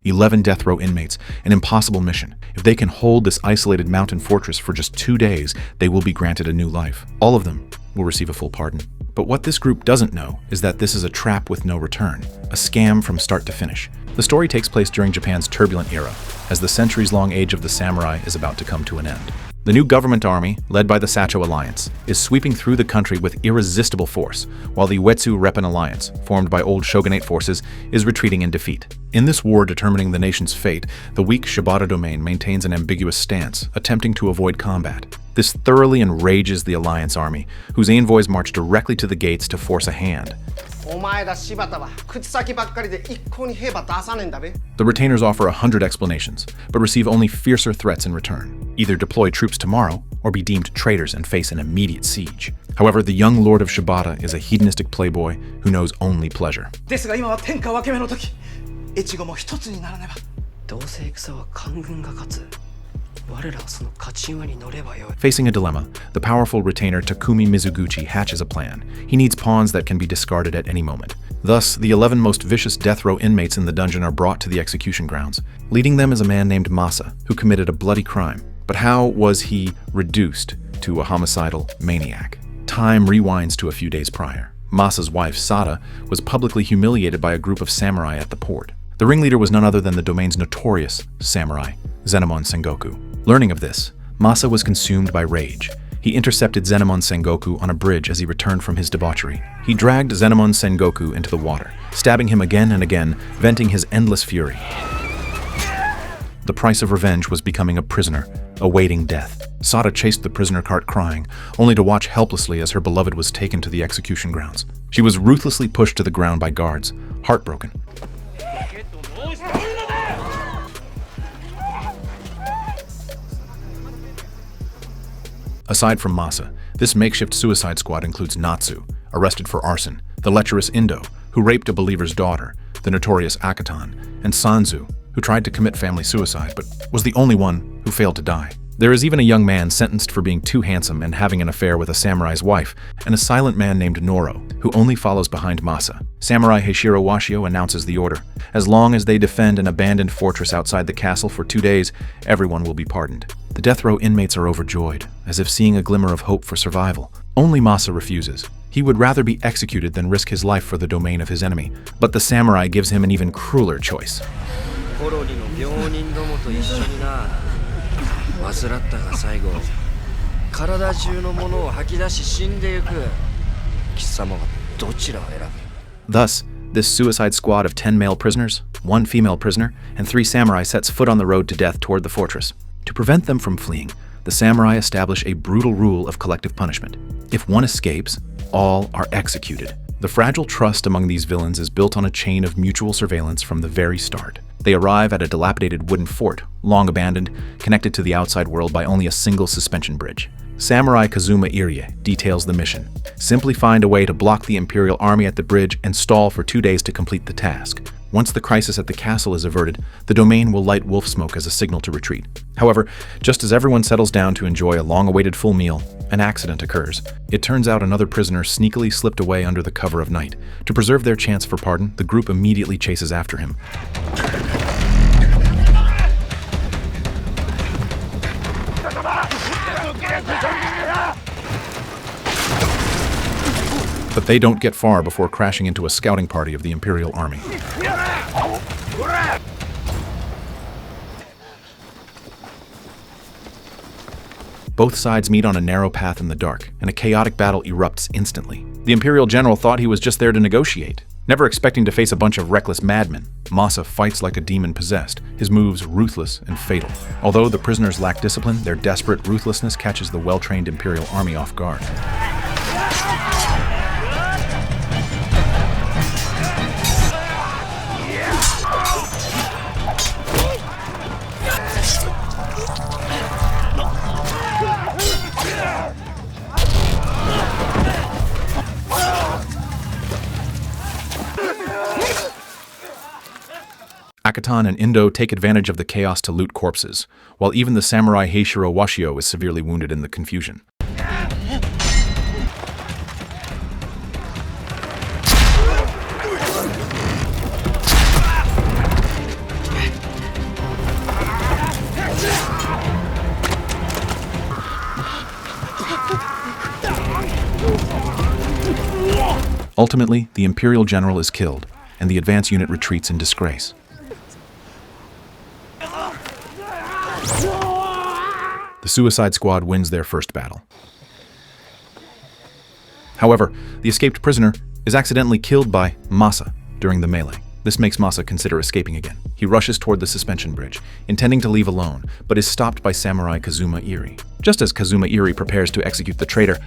11 death row inmates, an impossible mission. If they can hold this isolated mountain fortress for just 2 days, they will be granted a new life. All of them will receive a full pardon. But what this group doesn't know is that this is a trap with no return, a scam from start to finish. The story takes place during Japan's turbulent era, as the centuries-long age of the samurai is about to come to an end. The new government army, led by the Sacho Alliance, is sweeping through the country with irresistible force, while the Uetsu Reppan Alliance, formed by old shogunate forces, is retreating in defeat. In this war determining the nation's fate, the weak Shibata domain maintains an ambiguous stance, attempting to avoid combat. This thoroughly enrages the Alliance army, whose envoys march directly to the gates to force a hand. The retainers offer 100 explanations, but receive only fiercer threats in return. Either deploy troops tomorrow, or be deemed traitors and face an immediate siege. However, the young lord of Shibata is a hedonistic playboy who knows only pleasure. Facing a dilemma, the powerful retainer Takumi Mizuguchi hatches a plan. He needs pawns that can be discarded at any moment. Thus, the 11 most vicious death row inmates in the dungeon are brought to the execution grounds. Leading them is a man named Masa, who committed a bloody crime. But how was he reduced to a homicidal maniac? Time rewinds to a few days prior. Masa's wife, Sada, was publicly humiliated by a group of samurai at the port. The ringleader was none other than the domain's notorious samurai, Zenemon Sengoku. Learning of this, Masa was consumed by rage. He intercepted Zenemon Sengoku on a bridge as he returned from his debauchery. He dragged Zenemon Sengoku into the water, stabbing him again and again, venting his endless fury. The price of revenge was becoming a prisoner, awaiting death. Sada chased the prisoner cart crying, only to watch helplessly as her beloved was taken to the execution grounds. She was ruthlessly pushed to the ground by guards, heartbroken. Aside from Masa, this makeshift suicide squad includes Natsu, arrested for arson, the lecherous Indo, who raped a believer's daughter, the notorious Akatan, and Sanzu, who tried to commit family suicide but was the only one who failed to die. There is even a young man sentenced for being too handsome and having an affair with a samurai's wife, and a silent man named Noro, who only follows behind Masa. Samurai Heishiro Washio announces the order. As long as they defend an abandoned fortress outside the castle for 2 days, everyone will be pardoned. The death row inmates are overjoyed, as if seeing a glimmer of hope for survival. Only Masa refuses. He would rather be executed than risk his life for the domain of his enemy, but the samurai gives him an even crueler choice. Thus, this suicide squad of 10 male prisoners, 1 female prisoner, and 3 samurai sets foot on the road to death toward the fortress. To prevent them from fleeing, the samurai establish a brutal rule of collective punishment. If one escapes, all are executed. The fragile trust among these villains is built on a chain of mutual surveillance from the very start. They arrive at a dilapidated wooden fort, long abandoned, connected to the outside world by only a single suspension bridge. Samurai Kazuma Irie details the mission. Simply find a way to block the Imperial army at the bridge and stall for 2 days to complete the task. Once the crisis at the castle is averted, the domain will light wolf smoke as a signal to retreat. However, just as everyone settles down to enjoy a long-awaited full meal, an accident occurs. It turns out another prisoner sneakily slipped away under the cover of night. To preserve their chance for pardon, the group immediately chases after him. But they don't get far before crashing into a scouting party of the Imperial army. Both sides meet on a narrow path in the dark, and a chaotic battle erupts instantly. The Imperial general thought he was just there to negotiate, never expecting to face a bunch of reckless madmen. Masa fights like a demon possessed, his moves ruthless and fatal. Although the prisoners lack discipline, their desperate ruthlessness catches the well-trained Imperial army off guard. Akatan and Indo take advantage of the chaos to loot corpses, while even the samurai Heishiro Washio is severely wounded in the confusion. Ultimately, the Imperial general is killed, and the advance unit retreats in disgrace. The Suicide Squad wins their first battle. However, the escaped prisoner is accidentally killed by Masa during the melee. This makes Masa consider escaping again. He rushes toward the suspension bridge, intending to leave alone, but is stopped by Samurai Kazuma Iri. Just as Kazuma Iri prepares to execute the traitor,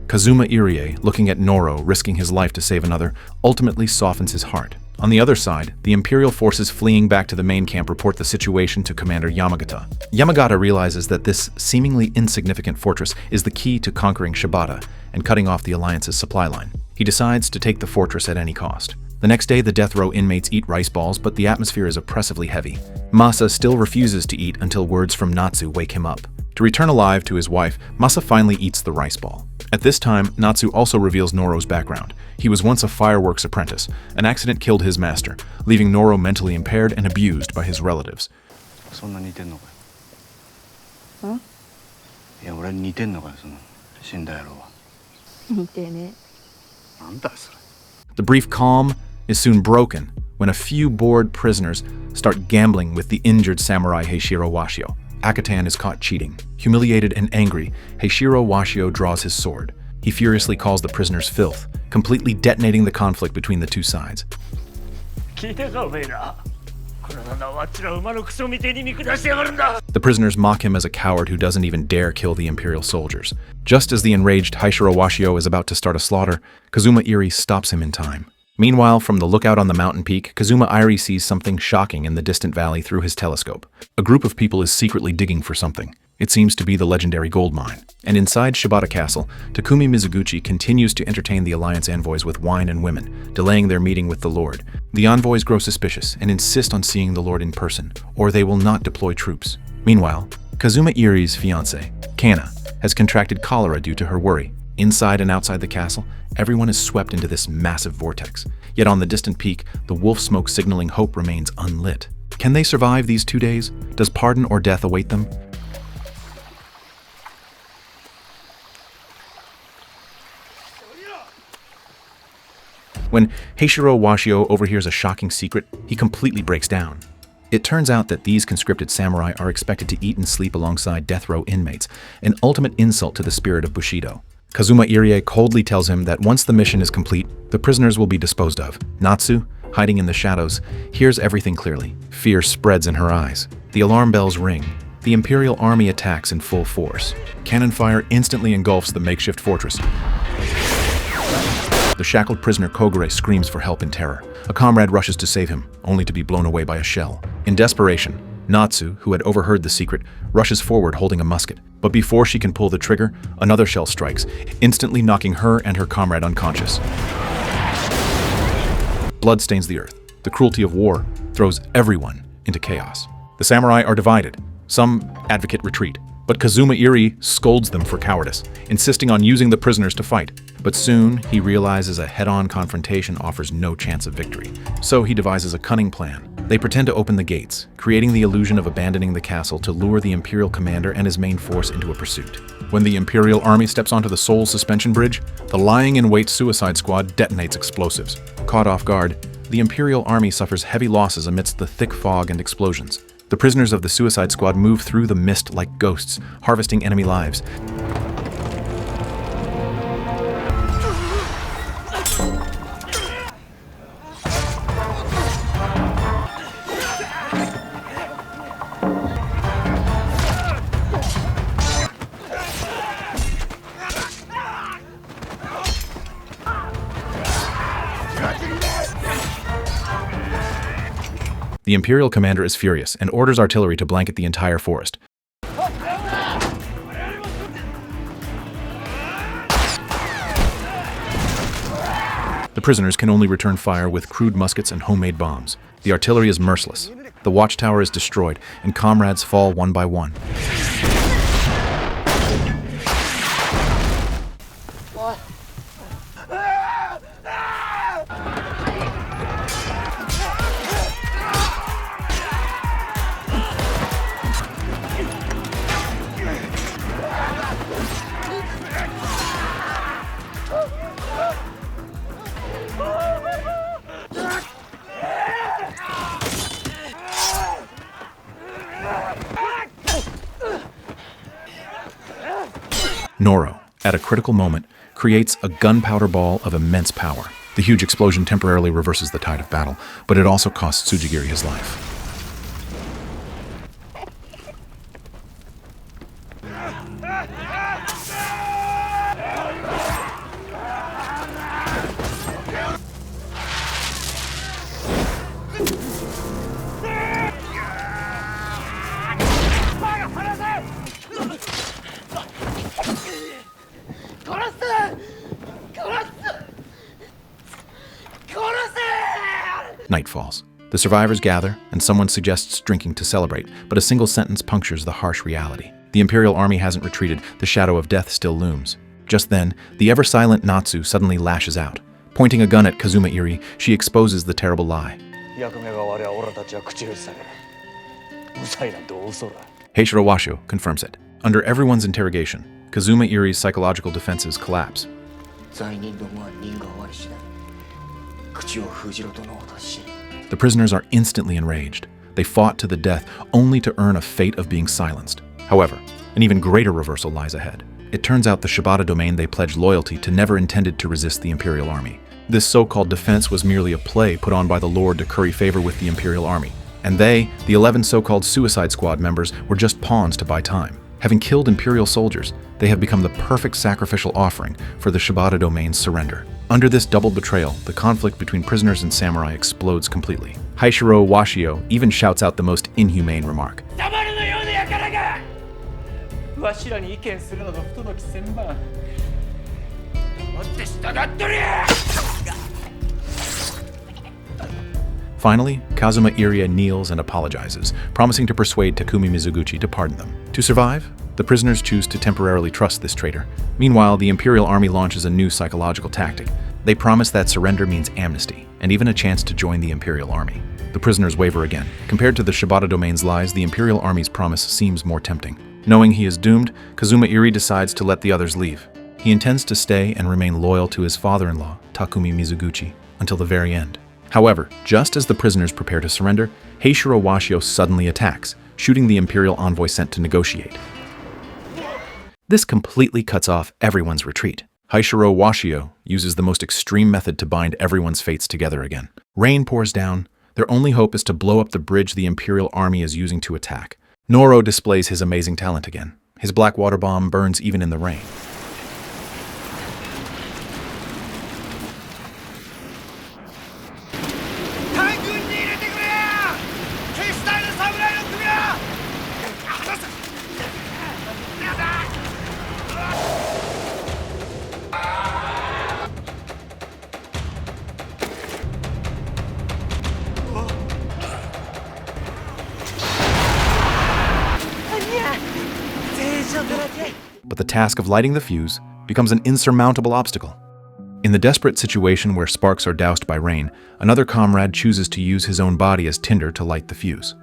Kazuma Irie, looking at Noro risking his life to save another, ultimately softens his heart. On the other side, the Imperial forces fleeing back to the main camp report the situation to Commander Yamagata. Yamagata realizes that this seemingly insignificant fortress is the key to conquering Shibata and cutting off the Alliance's supply line. He decides to take the fortress at any cost. The next day, the death row inmates eat rice balls, but the atmosphere is oppressively heavy. Masa still refuses to eat until words from Natsu wake him up. To return alive to his wife, Masa finally eats the rice ball. At this time, Natsu also reveals Noro's background. He was once a fireworks apprentice. An accident killed his master, leaving Noro mentally impaired and abused by his relatives. The brief calm is soon broken when a few bored prisoners start gambling with the injured samurai Heishiro Washio. Akatan is caught cheating. Humiliated and angry, Heishiro Washio draws his sword. He furiously calls the prisoners filth, completely detonating the conflict between the two sides. The prisoners mock him as a coward who doesn't even dare kill the Imperial soldiers. Just as the enraged Heishiro Washio is about to start a slaughter, Kazuma Iri stops him in time. Meanwhile, from the lookout on the mountain peak, Kazuma Iri sees something shocking in the distant valley through his telescope. A group of people is secretly digging for something. It seems to be the legendary gold mine. And inside Shibata Castle, Takumi Mizuguchi continues to entertain the Alliance envoys with wine and women, delaying their meeting with the Lord. The envoys grow suspicious and insist on seeing the Lord in person, or they will not deploy troops. Meanwhile, Kazuma Iri's fiancée, Kana, has contracted cholera due to her worry. Inside and outside the castle, everyone is swept into this massive vortex. Yet on the distant peak, the wolf smoke signaling hope remains unlit. Can they survive these 2 days? Does pardon or death await them? When Heishiro Washio overhears a shocking secret, he completely breaks down. It turns out that these conscripted samurai are expected to eat and sleep alongside death row inmates, an ultimate insult to the spirit of Bushido. Kazuma Irie coldly tells him that once the mission is complete, the prisoners will be disposed of. Natsu, hiding in the shadows, hears everything clearly. Fear spreads in her eyes. The alarm bells ring. The Imperial army attacks in full force. Cannon fire instantly engulfs the makeshift fortress. The shackled prisoner Kogure screams for help in terror. A comrade rushes to save him, only to be blown away by a shell. In desperation, Natsu, who had overheard the secret, rushes forward holding a musket. But before she can pull the trigger, another shell strikes, instantly knocking her and her comrade unconscious. Blood stains the earth. The cruelty of war throws everyone into chaos. The samurai are divided. Some advocate retreat, but Kazuma Iri scolds them for cowardice, insisting on using the prisoners to fight. But soon, he realizes a head-on confrontation offers no chance of victory. So he devises a cunning plan. They pretend to open the gates, creating the illusion of abandoning the castle to lure the Imperial commander and his main force into a pursuit. When the Imperial army steps onto the Seoul suspension bridge, the lying-in-wait Suicide Squad detonates explosives. Caught off guard, the Imperial army suffers heavy losses amidst the thick fog and explosions. The prisoners of the Suicide Squad move through the mist like ghosts, harvesting enemy lives. The Imperial commander is furious and orders artillery to blanket the entire forest. The prisoners can only return fire with crude muskets and homemade bombs. The artillery is merciless. The watchtower is destroyed, and comrades fall one by one. Noro, at a critical moment, creates a gunpowder ball of immense power. The huge explosion temporarily reverses the tide of battle, but it also costs Tsujigiri his life. Night falls. The survivors gather, and someone suggests drinking to celebrate, but a single sentence punctures the harsh reality. The Imperial army hasn't retreated, the shadow of death still looms. Just then, the ever-silent Natsu suddenly lashes out. Pointing a gun at Kazuma Iri, she exposes the terrible lie. Heishiro Washo confirms it. Under everyone's interrogation, Kazuma Iri's psychological defenses collapse. The prisoners are instantly enraged. They fought to the death only to earn a fate of being silenced. However, an even greater reversal lies ahead. It turns out the Shibata domain they pledged loyalty to never intended to resist the Imperial army. This so-called defense was merely a play put on by the Lord to curry favor with the Imperial army. And they, the 11 so-called Suicide Squad members, were just pawns to buy time. Having killed Imperial soldiers, they have become the perfect sacrificial offering for the Shibata domain's surrender. Under this double betrayal, the conflict between prisoners and samurai explodes completely. Heishiro Washio even shouts out the most inhumane remark. Finally, Kazuma Irie kneels and apologizes, promising to persuade Takumi Mizuguchi to pardon them. To survive, the prisoners choose to temporarily trust this traitor. Meanwhile, the Imperial army launches a new psychological tactic. They promise that surrender means amnesty, and even a chance to join the Imperial army. The prisoners waver again. Compared to the Shibata domain's lies, the Imperial army's promise seems more tempting. Knowing he is doomed, Kazuma Iri decides to let the others leave. He intends to stay and remain loyal to his father-in-law, Takumi Mizuguchi, until the very end. However, just as the prisoners prepare to surrender, Heishiro Washio suddenly attacks, shooting the Imperial envoy sent to negotiate. This completely cuts off everyone's retreat. Heishiro Washio uses the most extreme method to bind everyone's fates together again. Rain pours down. Their only hope is to blow up the bridge the Imperial army is using to attack. Noro displays his amazing talent again. His black water bomb burns even in the rain. But the task of lighting the fuse becomes an insurmountable obstacle. In the desperate situation where sparks are doused by rain, another comrade chooses to use his own body as tinder to light the fuse.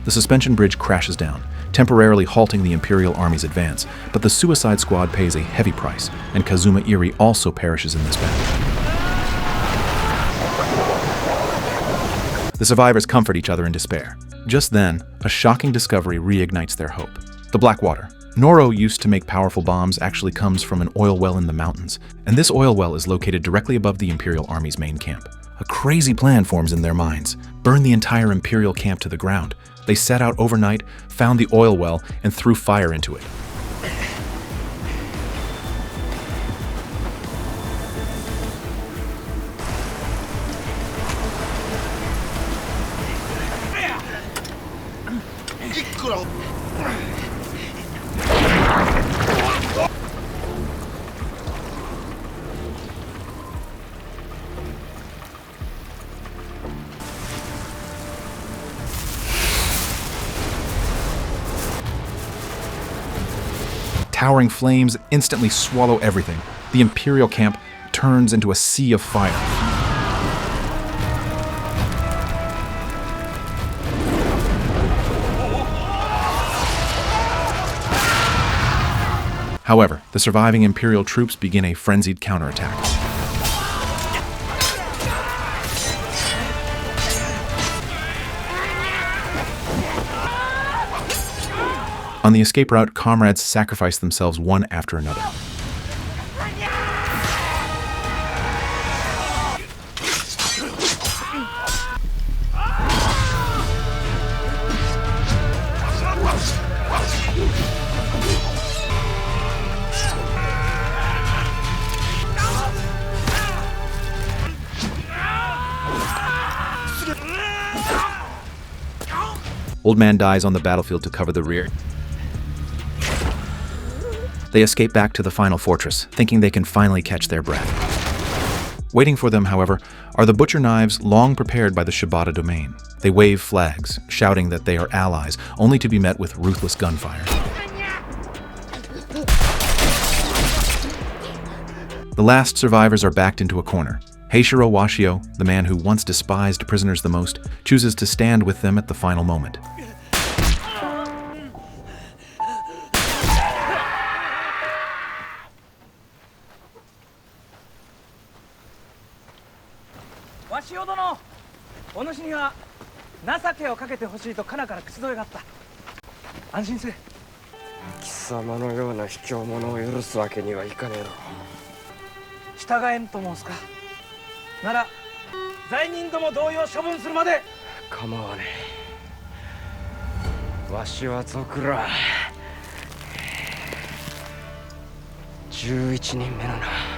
The suspension bridge crashes down, temporarily halting the Imperial army's advance, but the Suicide Squad pays a heavy price, and Kazuma Iri also perishes in this battle. The survivors comfort each other in despair. Just then, a shocking discovery reignites their hope. The black water. Noro used to make powerful bombs actually comes from an oil well in the mountains, and this oil well is located directly above the Imperial army's main camp. A crazy plan forms in their minds. Burn the entire Imperial camp to the ground. They set out overnight, found the oil well, and threw fire into it. Towering flames instantly swallow everything. The Imperial camp turns into a sea of fire. However, the surviving Imperial troops begin a frenzied counterattack. On the escape route, comrades sacrifice themselves one after another. Old Man dies on the battlefield to cover the rear. They escape back to the final fortress, thinking they can finally catch their breath. Waiting for them, however, are the butcher knives long prepared by the Shibata domain. They wave flags, shouting that they are allies, only to be met with ruthless gunfire. The last survivors are backed into a corner. Heishiro Washio, the man who once despised prisoners the most, chooses to stand with them at the final moment. Washio殿、お主には情けをかけてほしいとカナから口添えがあった。安心せえ。貴様のような卑怯者を許すわけにはいかねえろ。従えんと申すか。なら罪人ども同様処分するまで。構わねえ。わしはゾクラ11人目のな。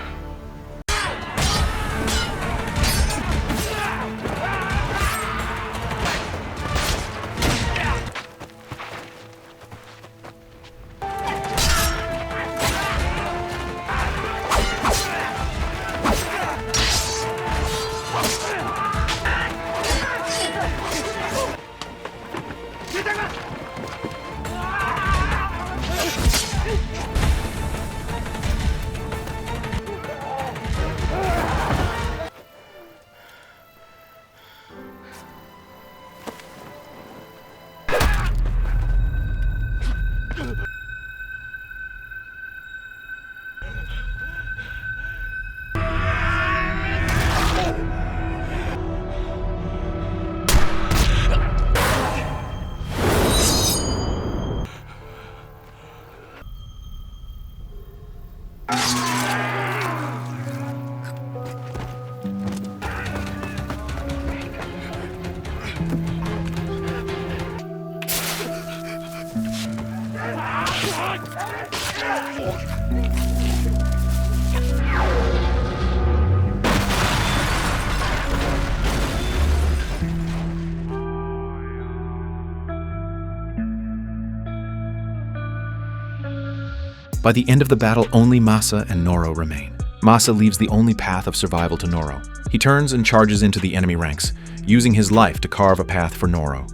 By the end of the battle, only Masa and Noro remain. Masa leaves the only path of survival to Noro. He turns and charges into the enemy ranks, using his life to carve a path for Noro.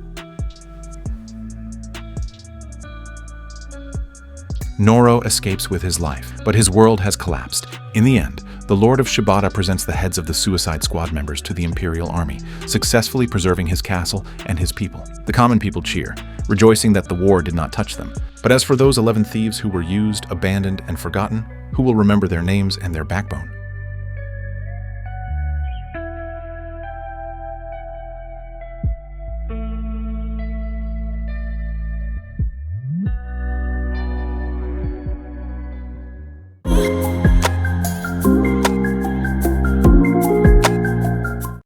Noro escapes with his life, but his world has collapsed. In the end, the Lord of Shibata presents the heads of the Suicide Squad members to the Imperial army, successfully preserving his castle and his people. The common people cheer, rejoicing that the war did not touch them. But as for those 11 thieves who were used, abandoned, and forgotten, who will remember their names and their backbone?